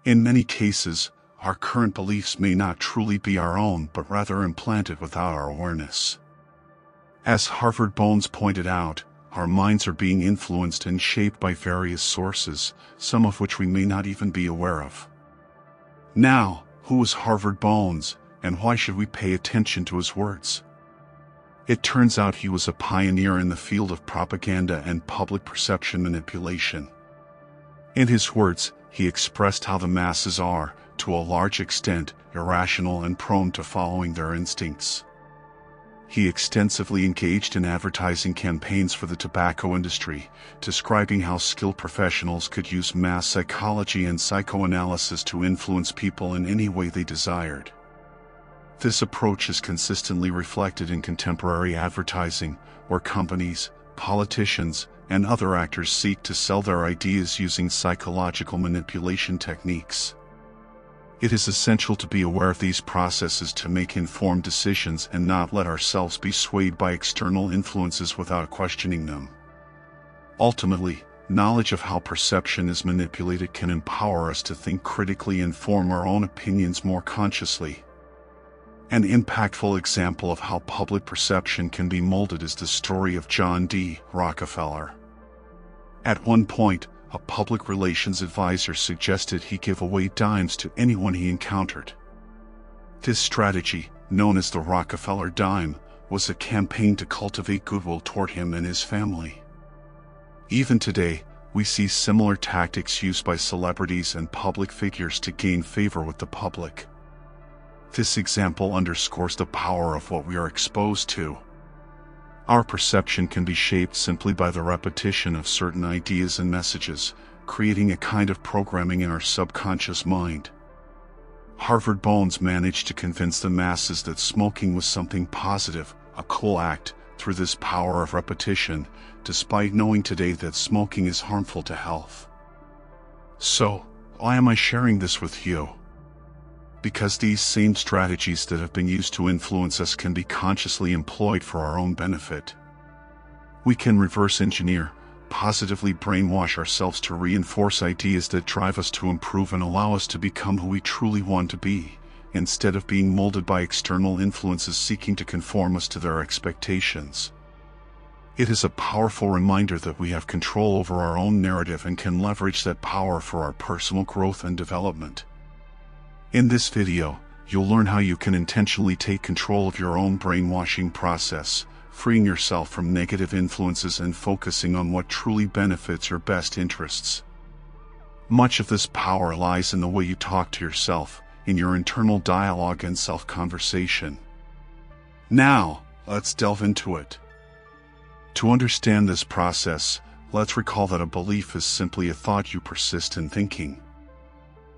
In many cases, our current beliefs may not truly be our own but rather implanted without our awareness. As Harvard Bones pointed out, our minds are being influenced and shaped by various sources, some of which we may not even be aware of. Now, who is Harvard Bones, and why should we pay attention to his words? It turns out he was a pioneer in the field of propaganda and public perception manipulation. In his words, he expressed how the masses are, to a large extent, irrational and prone to following their instincts. He extensively engaged in advertising campaigns for the tobacco industry, describing how skilled professionals could use mass psychology and psychoanalysis to influence people in any way they desired. This approach is consistently reflected in contemporary advertising, where companies, politicians, and other actors seek to sell their ideas using psychological manipulation techniques. It is essential to be aware of these processes to make informed decisions and not let ourselves be swayed by external influences without questioning them. Ultimately, knowledge of how perception is manipulated can empower us to think critically and form our own opinions more consciously. An impactful example of how public perception can be molded is the story of John D. Rockefeller. At one point, a public relations advisor suggested he give away dimes to anyone he encountered. This strategy, known as the Rockefeller dime, was a campaign to cultivate goodwill toward him and his family. Even today, we see similar tactics used by celebrities and public figures to gain favor with the public. This example underscores the power of what we are exposed to. Our perception can be shaped simply by the repetition of certain ideas and messages, creating a kind of programming in our subconscious mind. Harvard Bones managed to convince the masses that smoking was something positive, a cool act, through this power of repetition, despite knowing today that smoking is harmful to health. So, why am I sharing this with you? Because these same strategies that have been used to influence us can be consciously employed for our own benefit. We can reverse engineer, positively brainwash ourselves to reinforce ideas that drive us to improve and allow us to become who we truly want to be, instead of being molded by external influences seeking to conform us to their expectations. It is a powerful reminder that we have control over our own narrative and can leverage that power for our personal growth and development. In this video, you'll learn how you can intentionally take control of your own brainwashing process, freeing yourself from negative influences and focusing on what truly benefits your best interests. Much of this power lies in the way you talk to yourself, in your internal dialogue and self-conversation. Now, let's delve into it. To understand this process, let's recall that a belief is simply a thought you persist in thinking.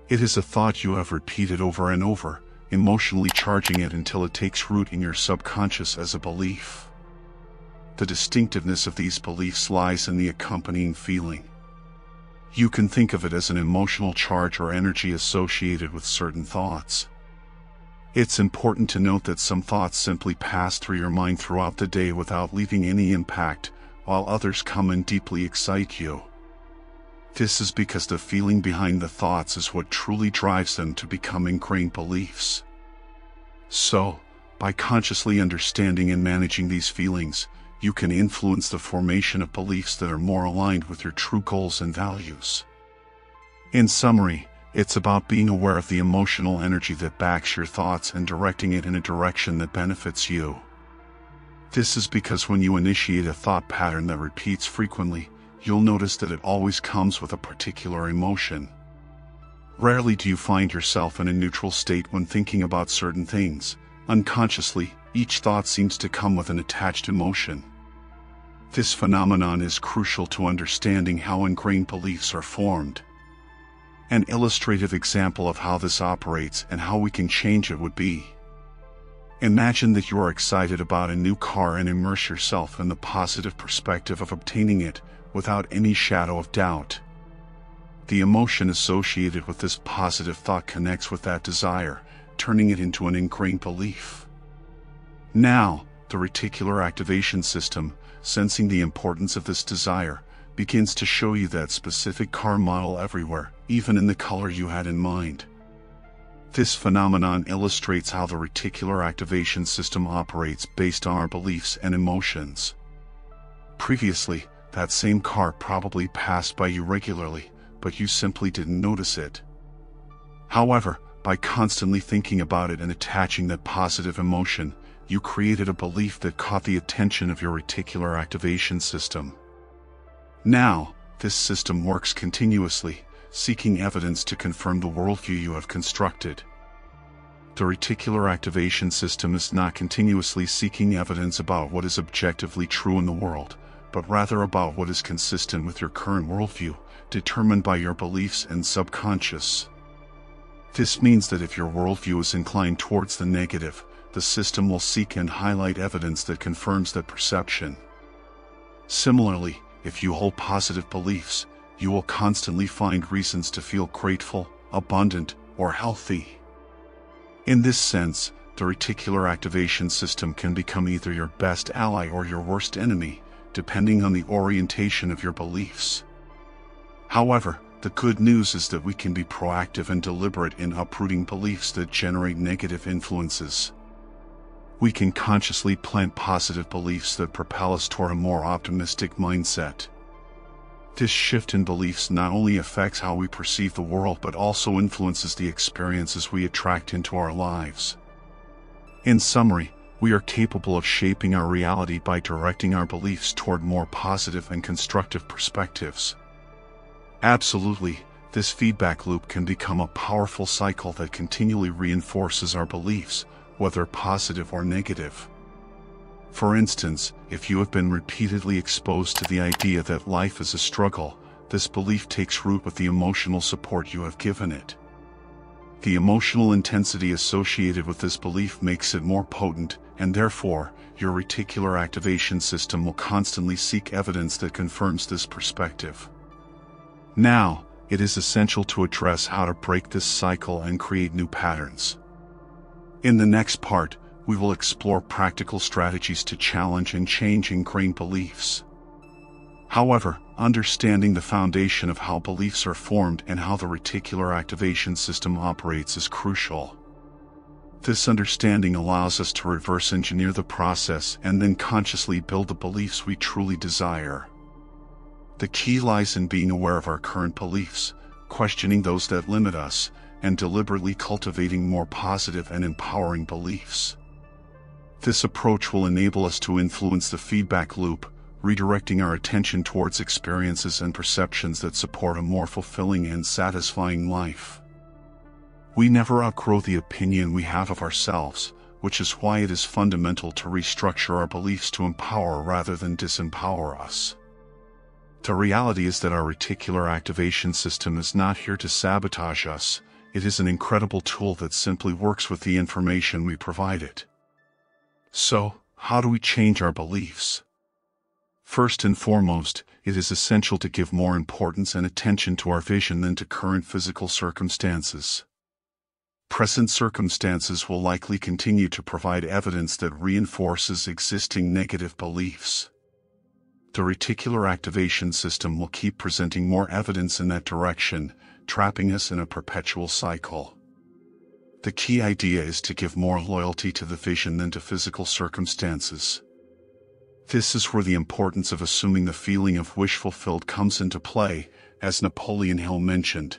It is a thought you have repeated over and over, emotionally charging it until it takes root in your subconscious as a belief. The distinctiveness of these beliefs lies in the accompanying feeling. You can think of it as an emotional charge or energy associated with certain thoughts. It's important to note that some thoughts simply pass through your mind throughout the day without leaving any impact, while others come and deeply excite you. This is because the feeling behind the thoughts is what truly drives them to become ingrained beliefs. So, by consciously understanding and managing these feelings, you can influence the formation of beliefs that are more aligned with your true goals and values. In summary, it's about being aware of the emotional energy that backs your thoughts and directing it in a direction that benefits you. This is because when you initiate a thought pattern that repeats frequently, you'll notice that it always comes with a particular emotion. Rarely do you find yourself in a neutral state when thinking about certain things. Unconsciously, each thought seems to come with an attached emotion. This phenomenon is crucial to understanding how ingrained beliefs are formed. An illustrative example of how this operates and how we can change it would be: imagine that you are excited about a new car and immerse yourself in the positive perspective of obtaining it, without any shadow of doubt. The emotion associated with this positive thought connects with that desire, turning it into an ingrained belief. Now, the reticular activation system, sensing the importance of this desire, begins to show you that specific car model everywhere, even in the color you had in mind. This phenomenon illustrates how the reticular activation system operates based on our beliefs and emotions. Previously, that same car probably passed by you regularly, but you simply didn't notice it. However, by constantly thinking about it and attaching that positive emotion, you created a belief that caught the attention of your reticular activation system. Now, this system works continuously, seeking evidence to confirm the worldview you have constructed. The reticular activation system is not continuously seeking evidence about what is objectively true in the world, but rather about what is consistent with your current worldview, determined by your beliefs and subconscious. This means that if your worldview is inclined towards the negative, the system will seek and highlight evidence that confirms that perception. Similarly, if you hold positive beliefs, you will constantly find reasons to feel grateful, abundant, or healthy. In this sense, the reticular activation system can become either your best ally or your worst enemy, depending on the orientation of your beliefs. However, the good news is that we can be proactive and deliberate in uprooting beliefs that generate negative influences. We can consciously plant positive beliefs that propel us toward a more optimistic mindset. This shift in beliefs not only affects how we perceive the world but also influences the experiences we attract into our lives. In summary, we are capable of shaping our reality by directing our beliefs toward more positive and constructive perspectives. Absolutely, this feedback loop can become a powerful cycle that continually reinforces our beliefs, whether positive or negative. For instance, if you have been repeatedly exposed to the idea that life is a struggle, this belief takes root with the emotional support you have given it. The emotional intensity associated with this belief makes it more potent, and therefore, your reticular activation system will constantly seek evidence that confirms this perspective. Now, it is essential to address how to break this cycle and create new patterns. In the next part, we will explore practical strategies to challenge and change ingrained beliefs. However, understanding the foundation of how beliefs are formed and how the reticular activation system operates is crucial. This understanding allows us to reverse engineer the process and then consciously build the beliefs we truly desire. The key lies in being aware of our current beliefs, questioning those that limit us, and deliberately cultivating more positive and empowering beliefs. This approach will enable us to influence the feedback loop, redirecting our attention towards experiences and perceptions that support a more fulfilling and satisfying life. We never outgrow the opinion we have of ourselves, which is why it is fundamental to restructure our beliefs to empower rather than disempower us. The reality is that our reticular activation system is not here to sabotage us. It is an incredible tool that simply works with the information we provide it. So, how do we change our beliefs? First and foremost, it is essential to give more importance and attention to our vision than to current physical circumstances. Present circumstances will likely continue to provide evidence that reinforces existing negative beliefs. The reticular activation system will keep presenting more evidence in that direction, trapping us in a perpetual cycle. The key idea is to give more loyalty to the vision than to physical circumstances. This is where the importance of assuming the feeling of wish fulfilled comes into play, as Napoleon Hill mentioned.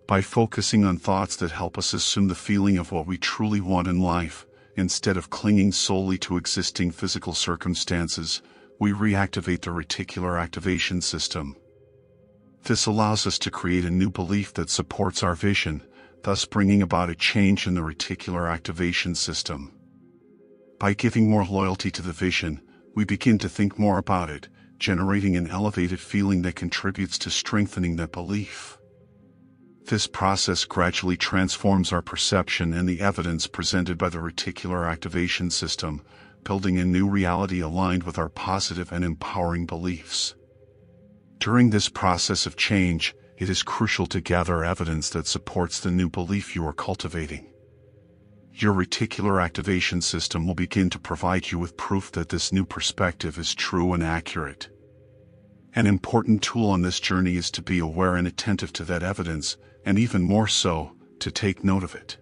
By focusing on thoughts that help us assume the feeling of what we truly want in life, instead of clinging solely to existing physical circumstances, we reactivate the reticular activation system. This allows us to create a new belief that supports our vision, thus bringing about a change in the reticular activation system. By giving more loyalty to the vision, we begin to think more about it, generating an elevated feeling that contributes to strengthening that belief. This process gradually transforms our perception and the evidence presented by the reticular activation system, building a new reality aligned with our positive and empowering beliefs. During this process of change, it is crucial to gather evidence that supports the new belief you are cultivating. Your reticular activation system will begin to provide you with proof that this new perspective is true and accurate. An important tool on this journey is to be aware and attentive to that evidence, and even more so, to take note of it.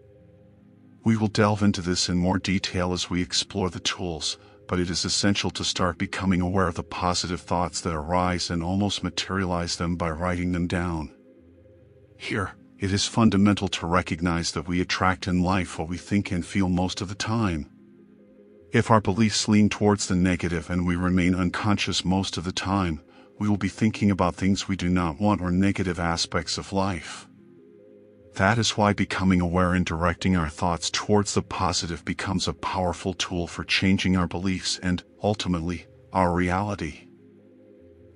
We will delve into this in more detail as we explore the tools, but it is essential to start becoming aware of the positive thoughts that arise and almost materialize them by writing them down. Here, it is fundamental to recognize that we attract in life what we think and feel most of the time. If our beliefs lean towards the negative and we remain unconscious most of the time, we will be thinking about things we do not want or negative aspects of life. That is why becoming aware and directing our thoughts towards the positive becomes a powerful tool for changing our beliefs and, ultimately, our reality.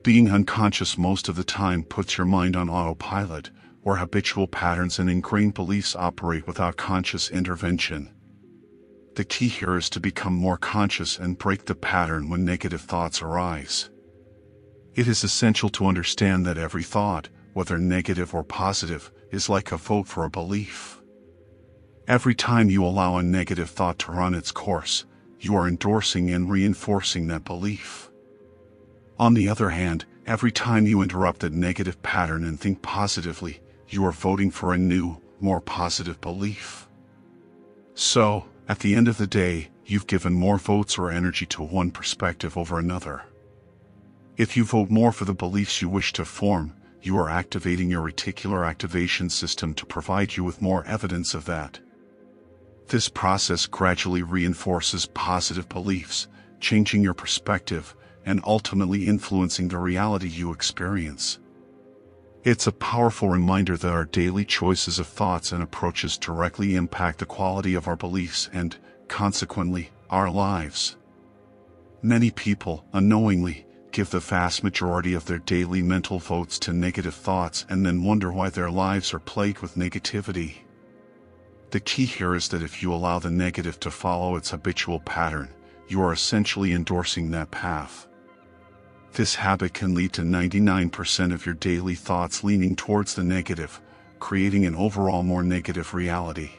Being unconscious most of the time puts your mind on autopilot, where habitual patterns and ingrained beliefs operate without conscious intervention. The key here is to become more conscious and break the pattern when negative thoughts arise. It is essential to understand that every thought, whether negative or positive, is like a vote for a belief. Every time you allow a negative thought to run its course, you are endorsing and reinforcing that belief. On the other hand, every time you interrupt that negative pattern and think positively, you are voting for a new, more positive belief. So, at the end of the day, you've given more votes or energy to one perspective over another. If you vote more for the beliefs you wish to form, you are activating your reticular activation system to provide you with more evidence of that. This process gradually reinforces positive beliefs, changing your perspective, and ultimately influencing the reality you experience. It's a powerful reminder that our daily choices of thoughts and approaches directly impact the quality of our beliefs and, consequently, our lives. Many people, unknowingly, give the vast majority of their daily mental votes to negative thoughts and then wonder why their lives are plagued with negativity. The key here is that if you allow the negative to follow its habitual pattern, you are essentially endorsing that path. This habit can lead to 99% of your daily thoughts leaning towards the negative, creating an overall more negative reality.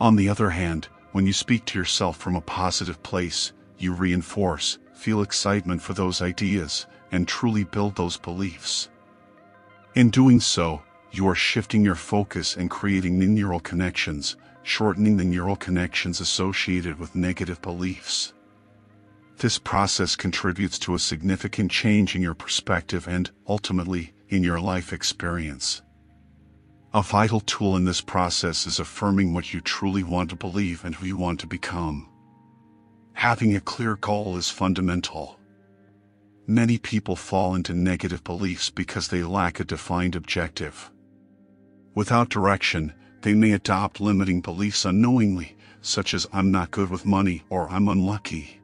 On the other hand, when you speak to yourself from a positive place, you reinforce, feel excitement for those ideas, and truly build those beliefs. In doing so, you are shifting your focus and creating new neural connections, shortening the neural connections associated with negative beliefs. This process contributes to a significant change in your perspective and, ultimately, in your life experience. A vital tool in this process is affirming what you truly want to believe and who you want to become. Having a clear goal is fundamental. Many people fall into negative beliefs because they lack a defined objective. Without direction, they may adopt limiting beliefs unknowingly, such as "I'm not good with money" or "I'm unlucky."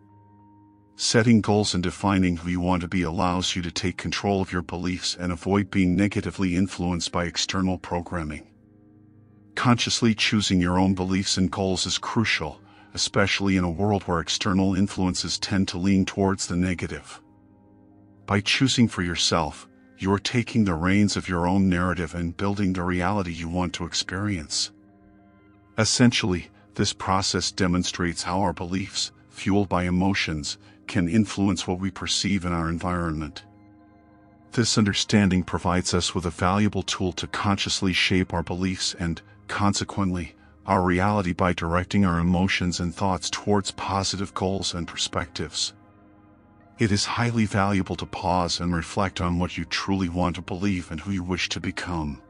Setting goals and defining who you want to be allows you to take control of your beliefs and avoid being negatively influenced by external programming. Consciously choosing your own beliefs and goals is crucial, especially in a world where external influences tend to lean towards the negative. By choosing for yourself, you are taking the reins of your own narrative and building the reality you want to experience. Essentially, this process demonstrates how our beliefs, fueled by emotions, can influence what we perceive in our environment. This understanding provides us with a valuable tool to consciously shape our beliefs and, consequently, our reality by directing our emotions and thoughts towards positive goals and perspectives. It is highly valuable to pause and reflect on what you truly want to believe and who you wish to become.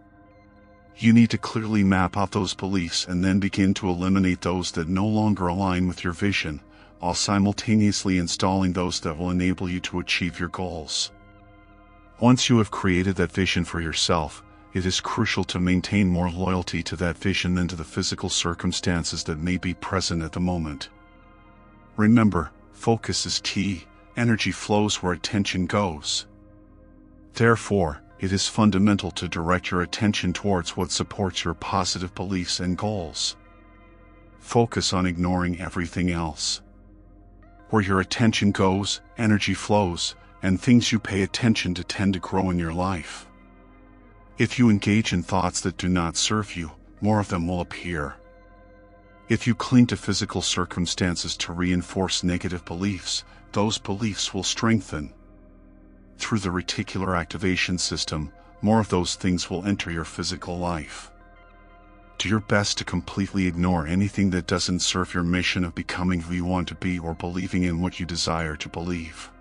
You need to clearly map out those beliefs and then begin to eliminate those that no longer align with your vision, while simultaneously installing those that will enable you to achieve your goals. Once you have created that vision for yourself, it is crucial to maintain more loyalty to that vision than to the physical circumstances that may be present at the moment. Remember, focus is key, energy flows where attention goes. Therefore, it is fundamental to direct your attention towards what supports your positive beliefs and goals. Focus on ignoring everything else. Where your attention goes, energy flows, and things you pay attention to tend to grow in your life. If you engage in thoughts that do not serve you, more of them will appear. If you cling to physical circumstances to reinforce negative beliefs, those beliefs will strengthen. through the reticular activation system, more of those things will enter your physical life. Do your best to completely ignore anything that doesn't serve your mission of becoming who you want to be or believing in what you desire to believe.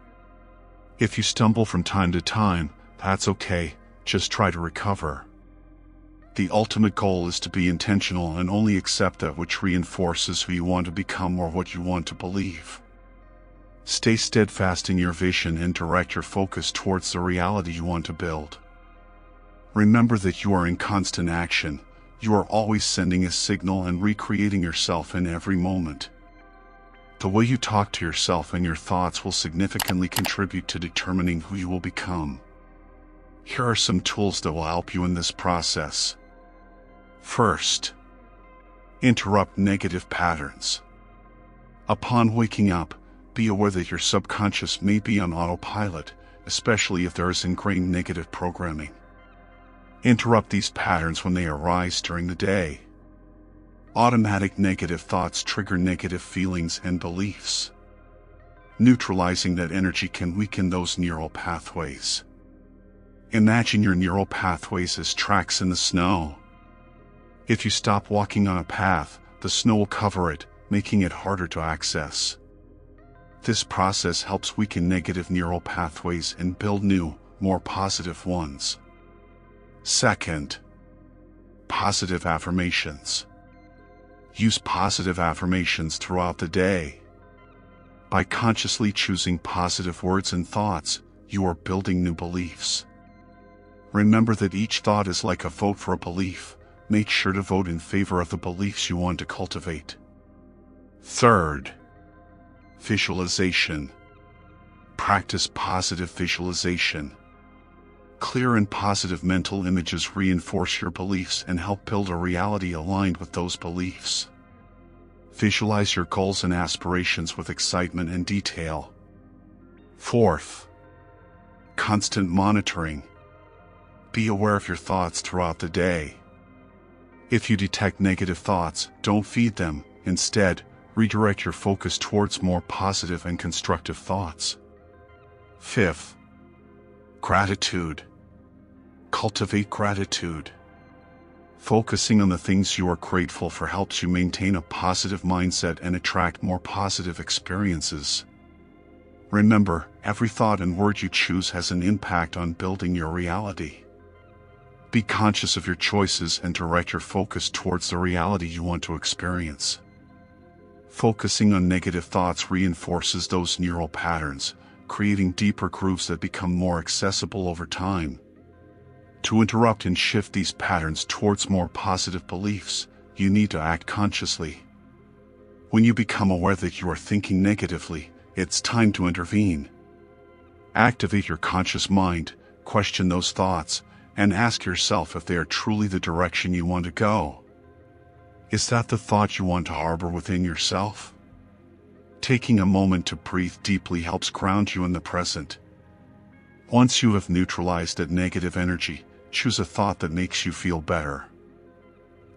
If you stumble from time to time, that's okay, just try to recover. The ultimate goal is to be intentional and only accept that which reinforces who you want to become or what you want to believe. Stay steadfast in your vision and direct your focus towards the reality you want to build. Remember that you are in constant action. You are always sending a signal and recreating yourself in every moment. The way you talk to yourself and your thoughts will significantly contribute to determining who you will become. Here are some tools that will help you in this process. First, interrupt negative patterns. Upon waking up, be aware that your subconscious may be on autopilot, especially if there is ingrained negative programming. Interrupt these patterns when they arise during the day. Automatic negative thoughts trigger negative feelings and beliefs. Neutralizing that energy can weaken those neural pathways. Imagine your neural pathways as tracks in the snow. If you stop walking on a path, the snow will cover it, making it harder to access. This process helps weaken negative neural pathways and build new, more positive ones. Second, positive affirmations. Use positive affirmations throughout the day. By consciously choosing positive words and thoughts, you are building new beliefs. Remember that each thought is like a vote for a belief. Make sure to vote in favor of the beliefs you want to cultivate. Third, visualization. Practice positive visualization. Clear and positive mental images reinforce your beliefs and help build a reality aligned with those beliefs. Visualize your goals and aspirations with excitement and detail. Fourth, constant monitoring. Be aware of your thoughts throughout the day. If you detect negative thoughts, don't feed them. Instead, redirect your focus towards more positive and constructive thoughts. Fifth, gratitude. Cultivate gratitude. Focusing on the things you are grateful for helps you maintain a positive mindset and attract more positive experiences. Remember, every thought and word you choose has an impact on building your reality. Be conscious of your choices and direct your focus towards the reality you want to experience. Focusing on negative thoughts reinforces those neural patterns, creating deeper grooves that become more accessible over time. To interrupt and shift these patterns towards more positive beliefs, you need to act consciously. When you become aware that you are thinking negatively, it's time to intervene. Activate your conscious mind, question those thoughts, and ask yourself if they are truly the direction you want to go. Is that the thought you want to harbor within yourself? Taking a moment to breathe deeply helps ground you in the present. Once you have neutralized that negative energy, choose a thought that makes you feel better.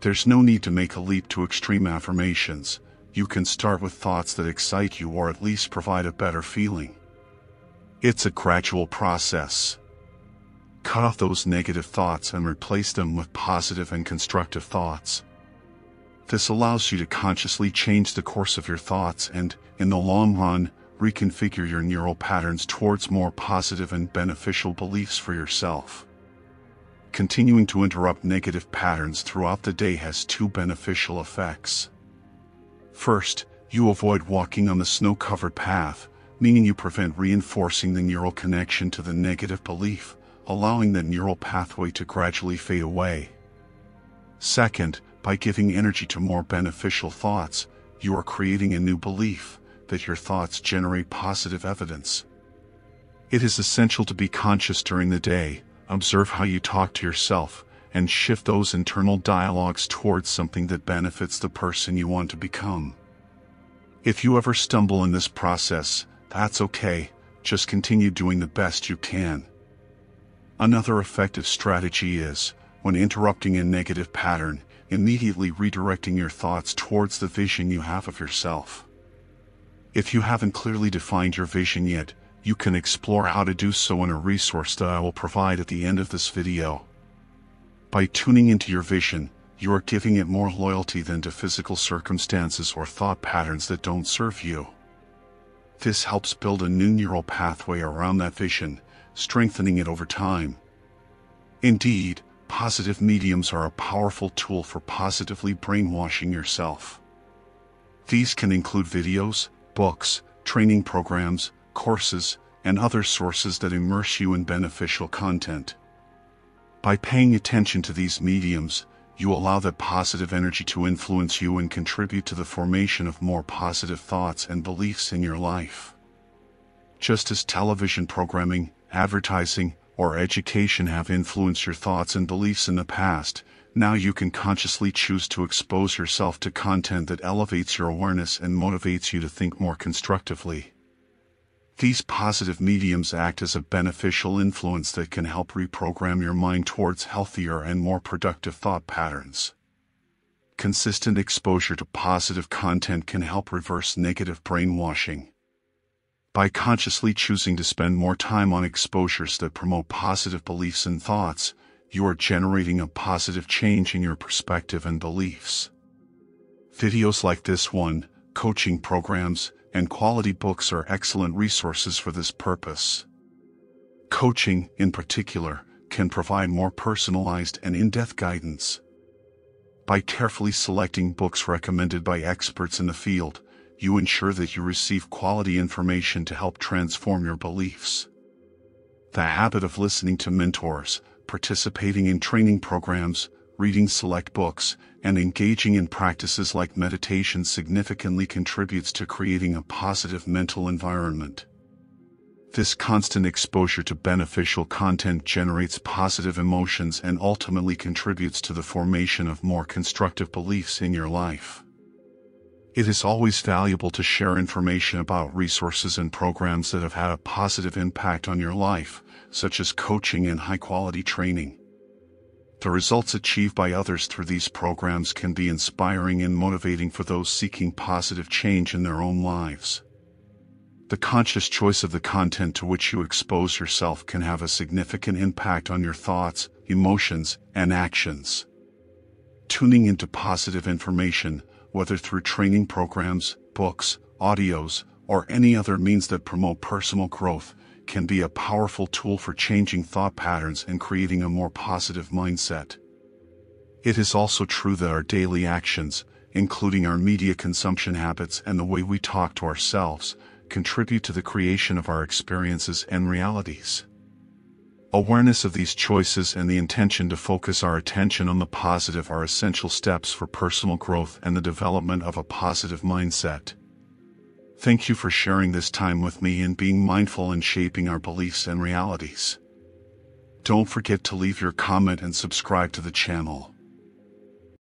There's no need to make a leap to extreme affirmations. You can start with thoughts that excite you or at least provide a better feeling. It's a gradual process. Cut off those negative thoughts and replace them with positive and constructive thoughts. This allows you to consciously change the course of your thoughts and, in the long run, reconfigure your neural patterns towards more positive and beneficial beliefs for yourself. Continuing to interrupt negative patterns throughout the day has two beneficial effects. First, you avoid walking on the snow-covered path, meaning you prevent reinforcing the neural connection to the negative belief, allowing the neural pathway to gradually fade away. Second, by giving energy to more beneficial thoughts, you are creating a new belief that your thoughts generate positive evidence. It is essential to be conscious during the day. Observe how you talk to yourself, and shift those internal dialogues towards something that benefits the person you want to become. If you ever stumble in this process, that's okay, just continue doing the best you can. Another effective strategy is, when interrupting a negative pattern, immediately redirecting your thoughts towards the vision you have of yourself. If you haven't clearly defined your vision yet, You can explore how to do so in a resource that I will provide at the end of this video. By tuning into your vision, you are giving it more loyalty than to physical circumstances or thought patterns that don't serve you. This helps build a new neural pathway around that vision, strengthening it over time. Indeed, positive mediums are a powerful tool for positively brainwashing yourself. These can include videos, books, training programs, courses, and other sources that immerse you in beneficial content. By paying attention to these mediums, you allow that positive energy to influence you and contribute to the formation of more positive thoughts and beliefs in your life. Just as television programming, advertising, or education have influenced your thoughts and beliefs in the past, now you can consciously choose to expose yourself to content that elevates your awareness and motivates you to think more constructively. These positive mediums act as a beneficial influence that can help reprogram your mind towards healthier and more productive thought patterns. Consistent exposure to positive content can help reverse negative brainwashing. By consciously choosing to spend more time on exposures that promote positive beliefs and thoughts, you are generating a positive change in your perspective and beliefs. Videos like this one, coaching programs, and quality books are excellent resources for this purpose. Coaching, in particular, can provide more personalized and in-depth guidance. By carefully selecting books recommended by experts in the field, you ensure that you receive quality information to help transform your beliefs. The habit of listening to mentors, participating in training programs, reading select books, and engaging in practices like meditation significantly contributes to creating a positive mental environment. This constant exposure to beneficial content generates positive emotions and ultimately contributes to the formation of more constructive beliefs in your life. It is always valuable to share information about resources and programs that have had a positive impact on your life, such as coaching and high-quality training. The results achieved by others through these programs can be inspiring and motivating for those seeking positive change in their own lives. The conscious choice of the content to which you expose yourself can have a significant impact on your thoughts, emotions, and actions. Tuning into positive information, whether through training programs, books, audios, or any other means that promote personal growth, can be a powerful tool for changing thought patterns and creating a more positive mindset. It is also true that our daily actions, including our media consumption habits and the way we talk to ourselves, contribute to the creation of our experiences and realities. Awareness of these choices and the intention to focus our attention on the positive are essential steps for personal growth and the development of a positive mindset. Thank you for sharing this time with me and being mindful in shaping our beliefs and realities. Don't forget to leave your comment and subscribe to the channel.